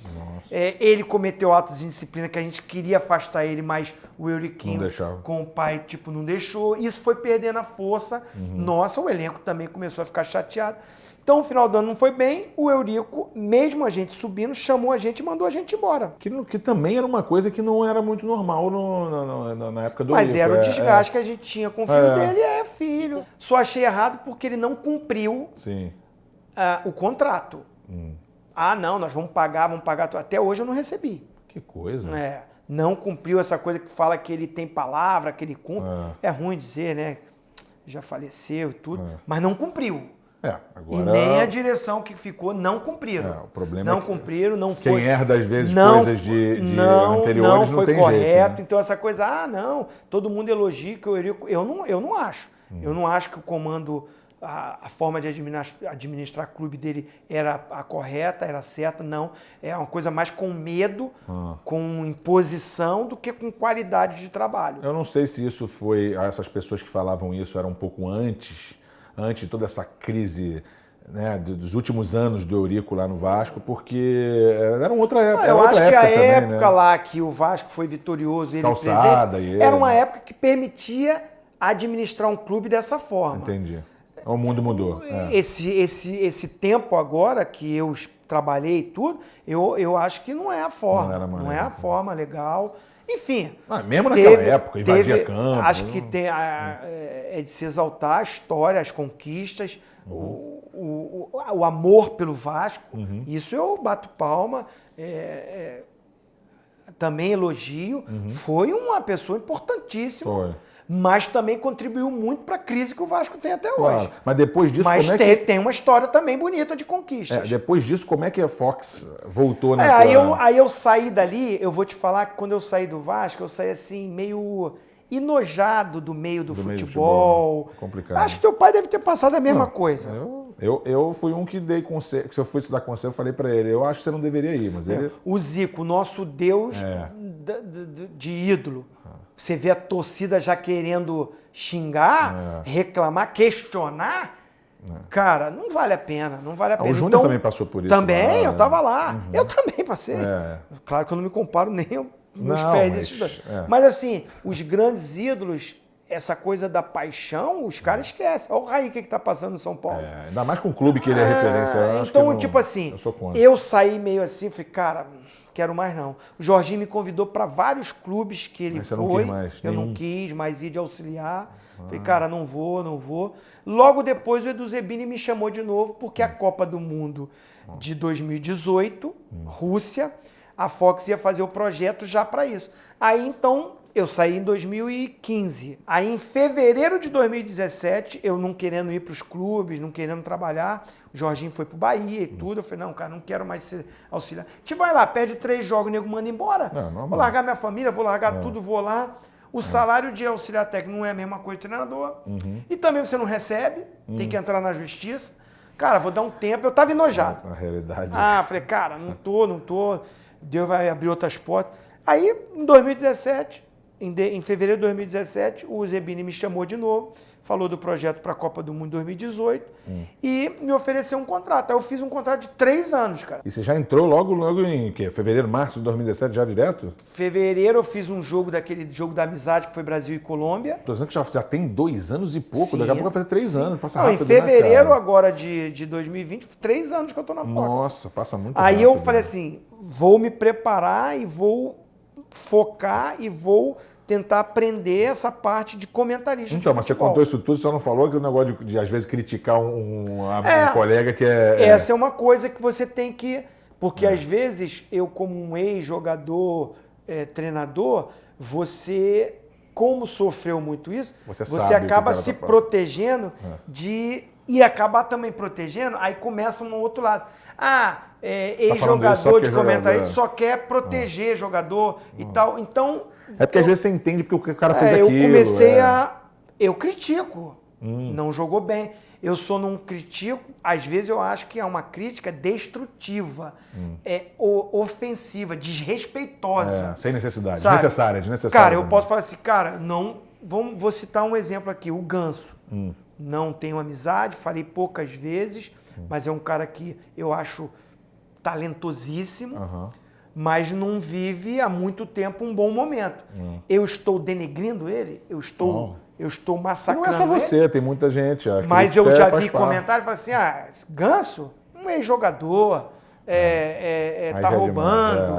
Ele cometeu atos de indisciplina que a gente queria afastar ele, mas o Euriquinho com o pai não deixou. Isso foi perdendo a força. Nossa, o elenco também começou a ficar chateado. Então, o final do ano não foi bem. O Eurico, mesmo a gente subindo, chamou a gente e mandou a gente embora. Que também era uma coisa que não era muito normal na época do Eurico. Mas era o desgaste que a gente tinha com o filho dele. Filho. Só achei errado porque ele não cumpriu o contrato. Não, nós vamos pagar. Até hoje eu não recebi. Que coisa. Não cumpriu essa coisa que fala que ele tem palavra, que ele cumpre. É ruim dizer, né? Já faleceu e tudo. Mas não cumpriu. Agora... E nem a direção que ficou não cumpriram. O problema não cumpriram, não foi... Quem herda, às vezes, coisas de anteriores não foi tem correto. Jeito, né? Então, essa coisa, todo mundo elogia que o Eurico... Eu não acho. Eu não acho que o comando a forma de administrar clube dele era a correta, era certa. Não, é uma coisa mais com medo, com imposição, do que com qualidade de trabalho. Eu não sei se isso foi... Essas pessoas que falavam isso eram um pouco antes de toda essa crise, né, dos últimos anos do Eurico lá no Vasco, porque era outra época. Eu acho que a época também, né? lá que o Vasco foi vitorioso, ele Calçada presente, e ele, era uma né? época que permitia administrar um clube dessa forma. Entendi. O mundo mudou. Esse tempo agora que eu trabalhei e tudo, eu acho que não é a forma. Não é a forma legal. Enfim. Mesmo naquela época, invadia campo. Acho que é de se exaltar a história, as conquistas, o amor pelo Vasco. Isso eu bato palma. Também elogio. Foi uma pessoa importantíssima. Foi. Mas também contribuiu muito para a crise que o Vasco tem até hoje. Mas depois disso, mas como é que... tem uma história também bonita de conquistas. Depois disso, como é que a Fox voltou na aí eu saí dali, eu vou te falar que quando eu saí do Vasco, eu saí assim, meio enojado do meio do futebol. Complicado. Acho que teu pai deve ter passado a mesma coisa. Eu fui um que dei conselho, que se eu fosse dar conselho, eu falei para ele, eu acho que você não deveria ir, mas ele... O Zico, nosso Deus de ídolo. Você vê a torcida já querendo xingar, reclamar, questionar. Cara, não vale a pena, não vale a pena. O Júnior também passou por isso. Também, eu tava lá. Eu também passei. Claro que eu não me comparo nem nos pés desses dois. Mas assim, os grandes ídolos, essa coisa da paixão, os caras esquecem. Olha o Raí que tá passando no São Paulo. Ainda mais com o clube que ele é referência. Então, tipo assim, eu saí meio assim, falei, cara, quero mais não. O Jorginho me convidou para vários clubes que ele foi. Não quis mais, eu não quis mais ir de auxiliar. Falei, cara, não vou. Logo depois o Edu Zebini me chamou de novo, porque a Copa do Mundo de 2018, Rússia, a Fox ia fazer o projeto já para isso. Aí então eu saí em 2015. Aí em fevereiro de 2017, eu não querendo ir para os clubes, não querendo trabalhar, o Jorginho foi pro Bahia e tudo. Eu falei, não, cara, não quero mais ser auxiliar. Tipo, vai lá, perde 3 jogos, o nego manda embora. Vou largar minha família, vou largar tudo, vou lá. O salário de auxiliar técnico não é a mesma coisa de treinador. E também você não recebe, tem que entrar na justiça. Cara, vou dar um tempo. Eu tava enojado. Na realidade. Falei, cara, não tô. Deus vai abrir outras portas. Aí, em 2017... Em fevereiro de 2017, o Zebini me chamou de novo, falou do projeto para a Copa do Mundo 2018 e me ofereceu um contrato. Aí eu fiz um contrato de 3 anos, cara. E você já entrou logo em quê? Fevereiro, março de 2017, já direto? Fevereiro eu fiz um jogo, daquele jogo da amizade que foi Brasil e Colômbia. Tô dizendo que já tem 2 anos e pouco, daqui a pouco vai fazer 3 anos, passa não, rápido, em fevereiro né, agora de 2020, 3 anos que eu tô na Fox. Nossa, passa muito Aí rápido. eu falei assim, vou me preparar e vou focar e vou tentar aprender essa parte de comentarista. Então, mas você contou isso tudo, só não falou que o negócio de às vezes criticar um colega que é... Essa é uma coisa que você tem que... Porque às vezes, eu como um ex-jogador, treinador, você, como sofreu muito isso, você acaba se protegendo e acabar também protegendo, aí começa um outro lado. Ex-jogador de comentarista só quer proteger jogador e tal. Então... É porque às vezes você entende porque o cara fez aquilo. Eu comecei eu critico. Não jogou bem. Eu só não critico. Às vezes eu acho que é uma crítica destrutiva, ofensiva, desrespeitosa. Sem necessidade. Sabe? Desnecessária. Cara, eu posso falar assim, cara, não... Vou citar um exemplo aqui. O Ganso. Não tenho amizade, falei poucas vezes, mas é um cara que eu acho talentosíssimo. Mas não vive há muito tempo um bom momento. Eu estou denegrindo ele? Eu estou massacrando ele? Não é só você, tem muita gente. Mas eu já vi comentário e falei assim, Ganso, um ex-jogador, tá roubando.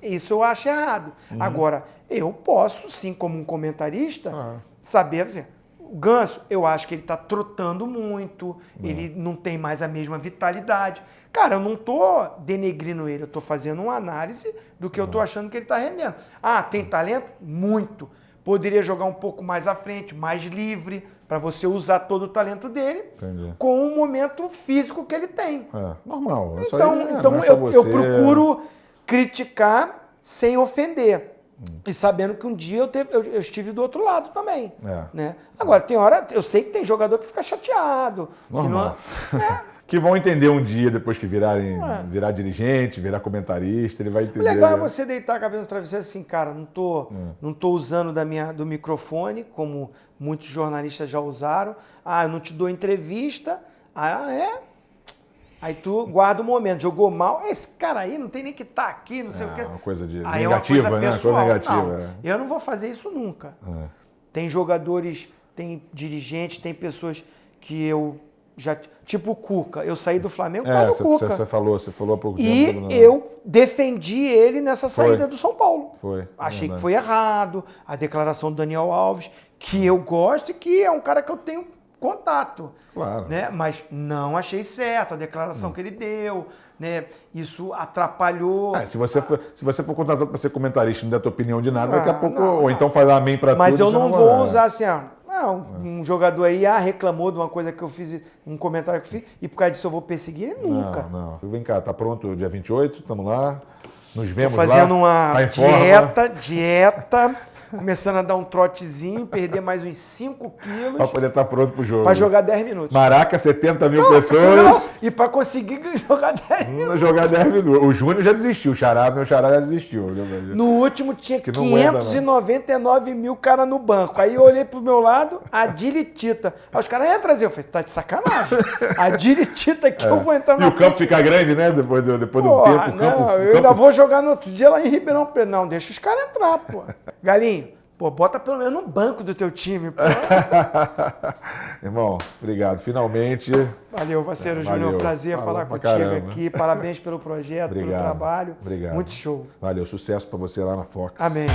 Isso eu acho errado. Agora, eu posso, sim, como um comentarista, saber assim, o Ganso, eu acho que ele está trotando muito, ele não tem mais a mesma vitalidade. Cara, eu não estou denegrindo ele, eu estou fazendo uma análise do que eu estou achando que ele está rendendo. Tem talento? Muito. Poderia jogar um pouco mais à frente, mais livre, para você usar todo o talento dele com o momento físico que ele tem. Normal. Então eu procuro criticar sem ofender. E sabendo que um dia eu estive do outro lado também. É. Né? Agora, tem hora, eu sei que tem jogador que fica chateado. Normal. Que vão entender um dia, depois que virar dirigente, virar comentarista, ele vai entender. O legal é você deitar a cabeça no travesseiro assim, cara, não tô usando do microfone, como muitos jornalistas já usaram. Eu não te dou entrevista. Aí tu guarda o momento, jogou mal. Esse cara aí não tem nem que estar aqui, não sei o quê. Uma coisa aí negativa, é uma coisa né? pessoal. Coisa negativa. Não, eu não vou fazer isso nunca. Tem jogadores, tem dirigentes, tem pessoas que eu já... Tipo o Cuca. Eu saí do Flamengo por causa do Cuca. Você falou há pouco tempo. E eu defendi ele nessa saída do São Paulo. Foi. Achei que foi errado. A declaração do Daniel Alves, que eu gosto e que é um cara que eu tenho contato. Claro. Né? Mas não achei certo a declaração que ele deu. Né? Isso atrapalhou. Se você for contratado para ser comentarista e não der tua opinião de nada, daqui a pouco. Ou então faz amém para tudo. Mas eu não vou usar assim, um jogador aí reclamou de uma coisa que eu fiz, um comentário que eu fiz, e por causa disso eu vou perseguir ele nunca. Não. Vem cá, tá pronto dia 28, estamos lá. Nos vemos lá. Tô fazendo uma tá dieta, começando a dar um trotezinho, perder mais uns 5 quilos. Para poder estar pronto pro jogo. Para jogar 10 minutos. Maraca, 70 mil pessoas. Não. E para conseguir jogar 10 minutos. Jogar 10 minutos. O Júnior já desistiu, meu xará já desistiu. No último tinha 599 mil cara no banco. Aí eu olhei pro meu lado, a Diritita. Aí os caras iam trazer. Eu falei, tá de sacanagem. A Diritita que eu vou entrar na E o campo fica grande, né? Depois do tempo. Eu ainda vou jogar no outro dia lá em Ribeirão Preto. Não, deixa os caras entrar, pô. Galinho. Pô, bota pelo menos no banco do teu time. Pô. Irmão, obrigado. Finalmente. Valeu, parceiro Júnior. Prazer falar contigo aqui. Parabéns pelo projeto, pelo trabalho. Obrigado. Muito show. Valeu, sucesso para você lá na Fox. Amém.